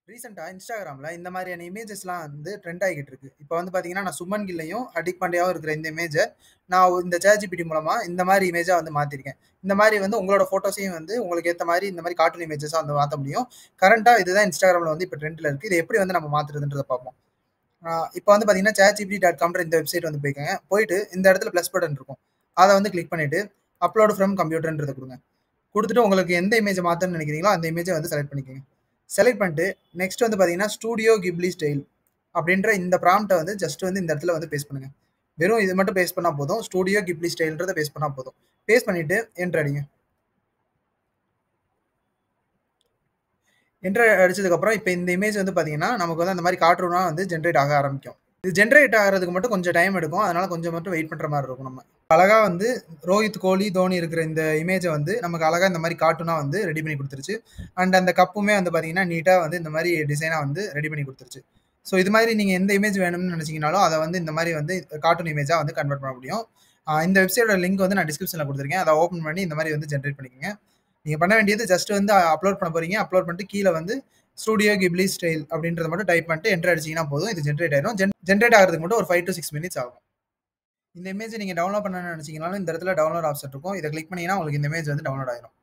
ரீசென்ட்டா Instagramல இந்த மாதிரியான இமேஜஸ்லாம் வந்து ட்ரெண்ட் ஆகிட்டு இருக்கு. இப்ப வந்து பார்த்தீங்கன்னா, நான் சுமன் கில்லையும், ஹர்திக் பாண்டியாவும் இருக்கிற இந்த இமேஜ நான் இந்த ChatGPT மூலமா இந்த மாரி இமேஜா வந்து மாத்திருக்கேன். இந்த மாரி வந்து உங்களோட ஃபோட்டோஸையும் வந்து உங்களுக்கு ஏத்த மாரி இந்த மாரி கார்ட்டூன் இமேஜஸா வந்து மாத்த முடியும். கரண்ட்டா இதுதான் Instagramல வந்து இப்ப ட்ரெண்ட்ல இருக்கு. இத எப்படி வந்து நம்ம மாத்துறதுன்றத பார்ப்போம். இப்ப வந்து பார்த்தீங்கன்னா, chatgpt.comன்ற இந்த வெப்சைட் வந்து போய்க்கங்க. போயிட்டு இந்த இடத்துல பிளஸ் பட்டன் இருக்கும். அத வந்து கிளிக் பண்ணிட்டு, அப்லோட் ஃப்ரம் கம்ப்யூட்டர்ன்றத குடுங்க. குடுத்துட்டு உங்களுக்கு எந்த இமேஜ மாத்தணும்னு நெனைக்கிறீங்களோ, அந்த இமேஜ வந்து செலக்ட் பண்ணிக்கங்க. செலக்ட் பண்ணிட்டு, நெக்ஸ்ட் வந்து பார்த்தீங்கன்னா, ஸ்டூடியோ கிப்லி ஸ்டைல் அப்படின்ற இந்த ப்ராம்ப்ட்ட வந்து ஜஸ்ட் வந்து இந்த இடத்துல வந்து பேஸ்ட் பண்ணுங்க. வெறும் இது மட்டும் பேஸ்ட் பண்ணா போதும். ஸ்டூடியோ கிப்லி ஸ்டைல்ன்றத பேஸ்ட் பண்ணா போதும். பேஸ்ட் பண்ணிட்டு என்டர் அடிங்க. என்டர் அடிச்சதுக்கப்புறம், இப்ப இந்த இமேஜ் வந்து பார்த்தீங்கன்னா, நமக்கு வந்து அந்த மாரி கார்ட்டூனா வந்து ஜெனரேட் ஆக ஆரம்பிக்கும். இது ஜெனரேட் ஆகுறதுக்கு மட்டும் கொஞ்சம் டைம் எடுக்கும். அதனால கொஞ்சம் மட்டும் வெயிட் பண்ற மாரி இருக்கும் நம்ம. அழகா வந்து ரோஹித் கோலி, தோனி இருக்கிற இந்த இமேஜ வந்து நமக்கு அழகா இந்த மாரி கார்ட்டூனா வந்து ரெடி பண்ணி குடுத்துருச்சு. அண்ட் அந்த கப்புமே வந்து பார்த்தீங்கன்னா, நீட்டா வந்து இந்த மாரி டிசைனா வந்து ரெடி பண்ணி குடுத்துருச்சு. ஸோ இது மாரி நீங்க எந்த இமேஜ் வேணும்னு நெனச்சீங்கனாலும், அத வந்து இந்த மாரி வந்து கார்ட்டூன் இமேஜா வந்து கன்வெர்ட் பண்ண முடியும். இந்த வெப்சைட்டோட லிங்க் வந்து நான் டிஸ்கிரிப்ஷன்ல குடுத்துருக்கேன். அத ஓப்பன் பண்ணி இந்த மாரி வந்து ஜெனரேட் பண்ணிக்கங்க. நீங்க பண்ண வேண்டியது ஜஸ்ட் வந்து அப்லோட் பண்ண போறீங்க. அப்லோட் பண்ணிட்டு கீழ வந்து ஸ்டூடியோ கிப்லி ஸ்டைல் அப்படின்றத மட்டும் டைப் பண்ணிட்டு என்டர் அடிச்சீங்கன்னா போதும். இது ஜெனரேட் ஆயிரும். ஜெனரேட் ஆகுறதுக்கு மட்டும் ஒரு 5 டூ 6 மினிட்ஸ் ஆகும். இந்த இமேஜ நீங்க டவுன்லோட் பண்ணணும்னு நெனச்சீங்கனாலும், இந்த இடத்துல டவுன்லோட் ஆப்ஷன் இருக்கும். இத கிளிக் பண்ணீங்கன்னா, உங்களுக்கு இந்த இமேஜ் வந்து டவுன்லோட் ஆயிரும்.